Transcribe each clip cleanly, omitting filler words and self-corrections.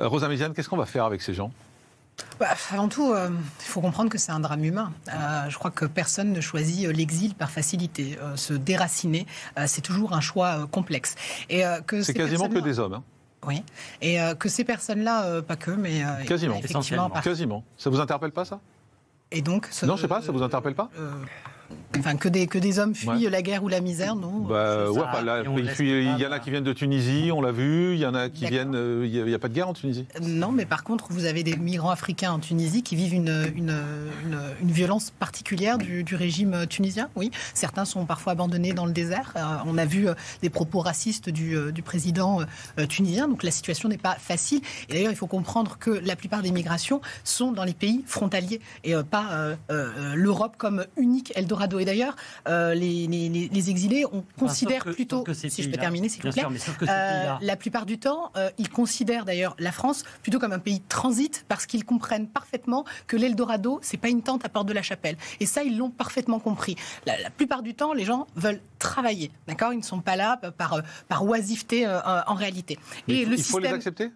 Rosa Méziane, qu'est-ce qu'on va faire avec ces gens ? Avant tout, il faut comprendre que c'est un drame humain. Je crois que personne ne choisit l'exil par facilité. Se déraciner, c'est toujours un choix complexe. C'est quasiment que des hommes. Hein. Oui, et que ces personnes-là, pas que, mais quasiment. Effectivement. Quasiment. Ça vous interpelle pas, ça ? Et donc, non, je sais pas, ça vous interpelle pas ? Enfin, que des hommes fuient la guerre ou la misère, non ? Il y en a qui viennent de Tunisie, on l'a vu. Il y en a qui viennent. Il n'y a pas de guerre en Tunisie ? Non, mais par contre, vous avez des migrants africains en Tunisie qui vivent une violence particulière du régime tunisien. Oui, certains sont parfois abandonnés dans le désert. On a vu des propos racistes du président tunisien. Donc la situation n'est pas facile. Et d'ailleurs, il faut comprendre que la plupart des migrations sont dans les pays frontaliers et pas l'Europe comme unique Eldorado. Et d'ailleurs, les exilés, on considère plutôt, si je peux terminer, s'il vous plaît, la plupart du temps, ils considèrent d'ailleurs la France plutôt comme un pays de transit parce qu'ils comprennent parfaitement que l'Eldorado, c'est pas une tente à Porte de la Chapelle. Et ça, ils l'ont parfaitement compris. La plupart du temps, les gens veulent travailler, d'accord ? Ils ne sont pas là par oisiveté en réalité. Et il faut les accepter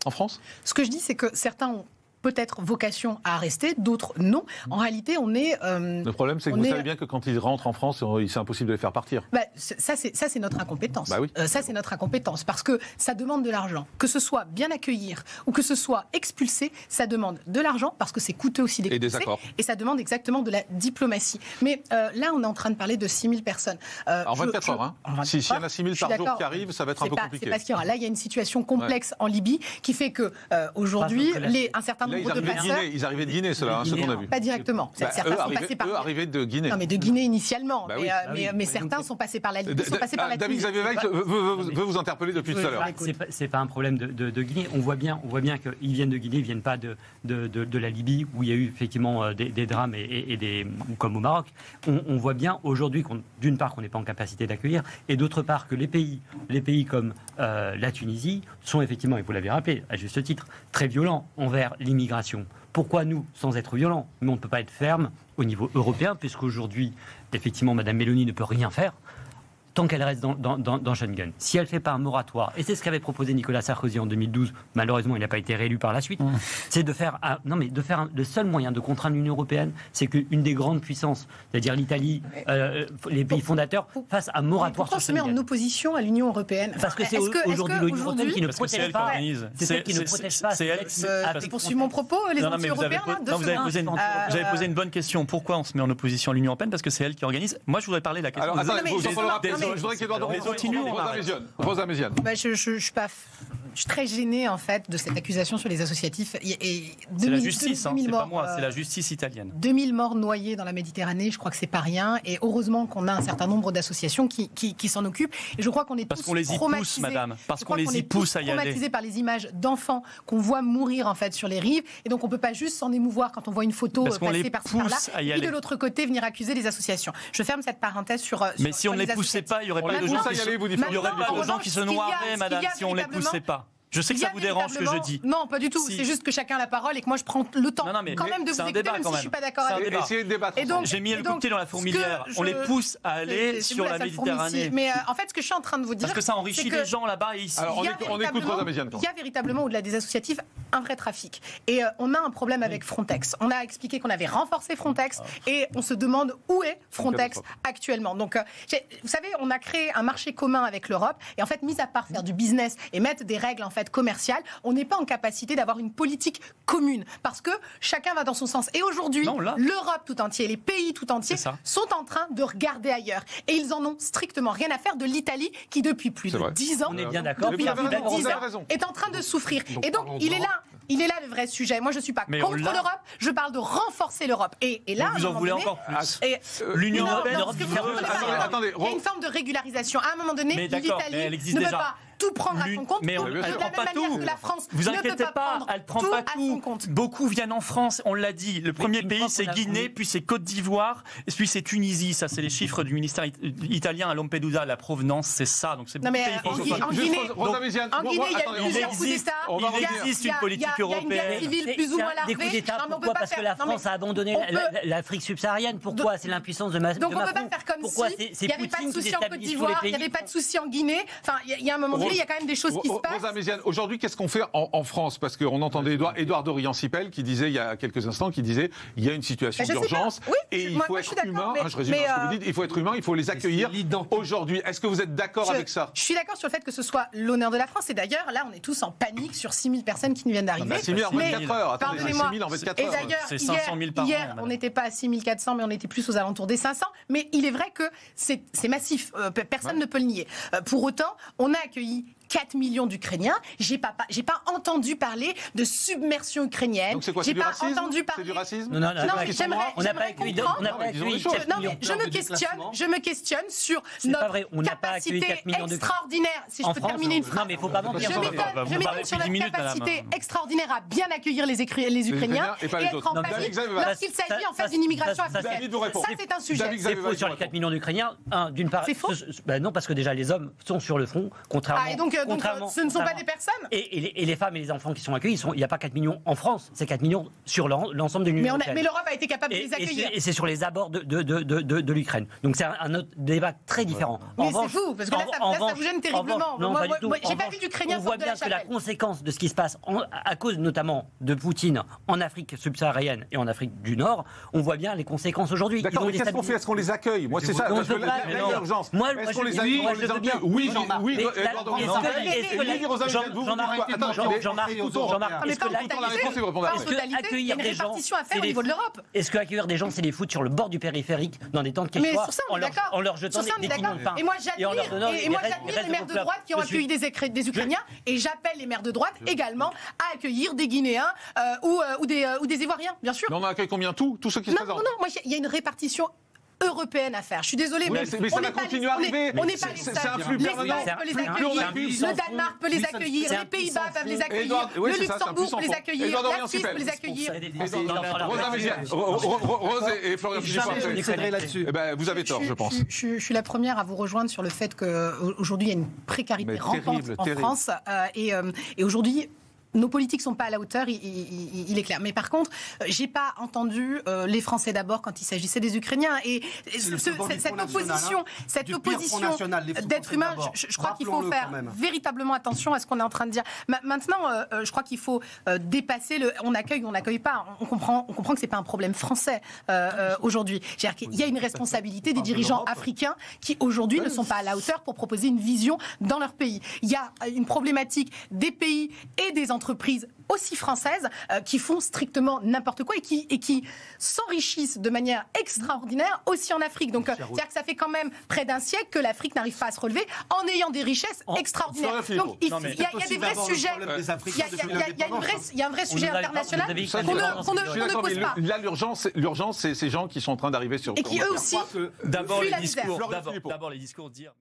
en France ? Ce que je dis, c'est que certains ont peut-être vocation à rester, d'autres non. En réalité, on est... le problème, c'est que vous savez bien que quand ils rentrent en France, c'est impossible de les faire partir. Ça, c'est notre incompétence. Oui. Ça, c'est notre incompétence, parce que ça demande de l'argent. Que ce soit bien accueillir ou que ce soit expulser, ça demande de l'argent, parce que c'est coûteux aussi d'expulser. Et des accords. Et ça demande exactement de la diplomatie. Mais là, on est en train de parler de 6 000 personnes. En 24 heures, hein. S'il y en a 6 000 par jour qui arrivent, ça va être un peu compliqué. C'est parce qu'il y aura. Là, il y a une situation complexe en Libye qui fait que aujourd'hui, un certain nombre de personnes... Ils arrivaient de Guinée, ceux-là, ce qu'on a vu. Pas directement. Certains sont passés par... Eux arrivaient de Guinée. Non, mais de Guinée initialement. Mais certains sont passés par la Libye, sont passés par la David Tunisie. Xavier Weick veut vous interpeller depuis tout à l'heure. C'est pas un problème de Guinée. On voit bien qu'ils viennent de Guinée, ils viennent pas de la Libye, où il y a eu effectivement des drames, comme au Maroc. On voit bien aujourd'hui, d'une part, qu'on n'est pas en capacité d'accueillir, et d'autre part, que les pays comme la Tunisie sont effectivement, et vous l'avez rappelé, à juste titre, très violents envers l'immigration. Pourquoi nous, sans être violents, mais on ne peut pas être ferme au niveau européen, puisqu'aujourd'hui, effectivement, Mme Meloni ne peut rien faire tant qu'elle reste dans Schengen. Si elle ne fait pas un moratoire, et c'est ce qu'avait proposé Nicolas Sarkozy en 2012, malheureusement il n'a pas été réélu par la suite, c'est de faire le seul moyen de contraindre l'Union européenne, c'est qu'une des grandes puissances, c'est-à-dire l'Italie, les pays fondateurs, fassent un moratoire sur Schengen. Pourquoi on se met en opposition à l'Union européenne ? Parce que c'est aujourd'hui l'Union européenne qui ne protège pas. C'est celle qui ne protège pas. Je poursuis mon propos, les anti-européens. Vous avez posé une bonne question. Pourquoi on se met en opposition à l'Union européenne ? Parce que c'est elle qui organise. Moi, je voudrais parler de la question. Je voudrais qu'Edouard Rosa Méziane. Je suis très gênée en fait de cette accusation sur les associatifs. C'est la justice, c'est pas moi, c'est la justice italienne. 2000 morts noyés dans la Méditerranée, je crois que c'est pas rien. Et heureusement qu'on a un certain nombre d'associations qui s'en occupent. Et je crois qu'on est parce tous qu'on les y pousse, madame. Parce qu'on les y pousse à y aller. Traumatisés par les images d'enfants qu'on voit mourir en fait sur les rives. Et donc on peut pas juste s'en émouvoir quand on voit une photo passer par-ci par-là. Et de l'autre côté venir accuser les associations. Je ferme cette parenthèse sur. Mais si on ne les poussait pas, il y aurait pas de gens qui se noieraient, madame, si on ne les poussait pas. Je sais que ça vous dérange ce que je dis. Non, pas du tout. C'est juste que chacun a la parole et que moi je prends le temps quand même de vous écouter, même si je suis pas d'accord avec vous. Essayez de débattre. J'ai mis le coup de pied dans la fourmilière. On les pousse à aller sur la Méditerranée. Mais en fait, ce que je suis en train de vous dire, parce que ça enrichit les gens là-bas et ici. Alors on écoute Rosa Méziane. Il y a véritablement au-delà des associatifs un vrai trafic. Et on a un problème avec Frontex. On a expliqué qu'on avait renforcé Frontex et on se demande où est Frontex actuellement. Donc, vous savez, on a créé un marché commun avec l'Europe et en fait, mis à part faire du business et mettre des règles en fait commerciales, on n'est pas en capacité d'avoir une politique commune parce que chacun va dans son sens. Et aujourd'hui, l'Europe tout entière, les pays tout entiers sont en train de regarder ailleurs. Et ils en ont strictement rien à faire de l'Italie qui, depuis plus de 10 ans, on est bien d'accord, est en train de souffrir. Et donc, il est là le vrai sujet. Moi, je ne suis pas contre l'Europe, je parle de renforcer l'Europe. Et là, vous en voulez encore plus. L'Union européenne, il y a une forme de régularisation. À un moment donné, l'Italie ne peut pas tout prendre à son compte. Mais elle ne prend pas tout. La France vous inquiétez pas, elle ne prend pas tout. Beaucoup viennent en France, on l'a dit. Le premier pays, c'est Guinée, puis c'est Côte d'Ivoire, et puis c'est Tunisie. Ça, c'est les chiffres du ministère italien à Lampedusa. La provenance, c'est ça. Donc c'est beaucoup de pays. En Guinée, il y a plusieurs coups d'État. Il existe une politique européenne. Il y a une guerre civile plus ou moins larvée. Des coups d'État, pourquoi ? Parce que la France a abandonné l'Afrique subsaharienne. Pourquoi ? C'est l'impuissance de Macron. Donc on ne peut pas faire comme si il n'y avait pas de souci en Côte d'Ivoire, il n'y avait pas de souci en Guinée. Enfin, il y a un moment donné, il y a quand même des choses qui se passent. Rosa Méziane, aujourd'hui, qu'est-ce qu'on fait en France? Parce qu'on entendait Édouard Dorian-Sipel qui disait, il y a quelques instants, il y a une situation d'urgence et il faut être humain. Je résume ce que vous dites, il faut être humain, il faut les accueillir aujourd'hui. Est-ce que vous êtes d'accord avec ça? Je suis d'accord sur le fait que ce soit l'honneur de la France. Et d'ailleurs, là, on est tous en panique sur 6 000 personnes qui nous viennent d'arriver. 6 000 en 24 heures. Attendez, 6 000 en 24 heures. Et d'ailleurs, c'est 500 000 par hier, on n'était pas à 6 400, mais on était plus aux alentours des 500. Mais il est vrai que c'est massif. Personne ne peut le nier. Pour autant, on a accueilli 4 millions d'Ukrainiens. J'ai pas entendu parler de submersion ukrainienne. Donc c'est quoi? C'est du racisme? C'est du racisme? Non, on n'a pas accueilli 4 millions. Je me questionne sur notre capacité extraordinaire. Si je peux terminer une phrase. Non, mais il ne faut pas mentir. Je m'étonne sur notre capacité extraordinaire à bien accueillir les Ukrainiens et être en panique lorsqu'il s'agit en fait d'une immigration africaine. Ça, c'est un sujet. C'est faux sur les 4 millions d'Ukrainiens. D'une part, c'est faux. Non, parce que déjà les hommes sont sur le front, contrairement. Donc ce ne sont pas des personnes. Et les femmes et les enfants qui sont accueillis, il n'y a pas 4 millions en France, c'est 4 millions sur l'ensemble de l'Union européenne. Mais l'Europe a été capable de les accueillir. Et c'est sur les abords de l'Ukraine. Donc c'est un autre débat très différent. Mais c'est fou, parce que là, ça vous gêne terriblement. Non, pas du tout. J'ai pas vu d'Ukrainiens. On voit bien que la conséquence de ce qui se passe, à cause notamment de Poutine en Afrique subsaharienne et en Afrique du Nord, on voit bien les conséquences aujourd'hui. D'accord, mais qu'est-ce qu'on fait? Est-ce qu'on les accueille? Moi, c'est ça. L'urgence. Est-ce qu'on les accueille? Oui, accueillir des gens, est-ce que accueillir des gens, c'est les foutre sur le bord du périphérique dans des temps de quechua en leur jetant des quignons de pain? Et moi j'admire les maires de droite qui ont accueilli des Ukrainiens, et j'appelle les maires de droite également à accueillir des Guinéens ou des Ivoiriens, bien sûr. Mais on en accueille combien? Tous ceux qui se présentent? Non, moi il y a une répartition européenne à faire. Je suis désolée, mais ça va continuer à arriver. On n'est pas les seuls. L'Espagne peut les accueillir, le Danemark peut les accueillir, les Pays-Bas peuvent les accueillir, le Luxembourg peut les accueillir, la Suisse peut les accueillir. Rose et Florian Philippot, vous avez tort, je pense. Je suis la première à vous rejoindre sur le fait qu'aujourd'hui il y a une précarité rampante en France et aujourd'hui nos politiques sont pas à la hauteur, il est clair. Mais par contre, j'ai pas entendu les Français d'abord quand il s'agissait des Ukrainiens. Et cette opposition d'être humain, je crois qu'il faut faire véritablement attention à ce qu'on est en train de dire. Maintenant, je crois qu'il faut dépasser le on n'accueille pas. On comprend que c'est pas un problème français aujourd'hui. Il y a une responsabilité des dirigeants africains qui aujourd'hui ne sont pas à la hauteur pour proposer une vision dans leur pays. Il y a une problématique des pays et des entreprises aussi françaises qui font strictement n'importe quoi et qui s'enrichissent de manière extraordinaire aussi en Afrique. Donc, c'est-à-dire que ça fait quand même près d'un siècle que l'Afrique n'arrive pas à se relever en ayant des richesses extraordinaires. Donc, il y a des vrais sujets. Il y a un vrai sujet international qu'on ne pose pas. Là, l'urgence, c'est ces gens qui sont en train d'arriver sur. Et qui eux aussi. D'abord les discours dire.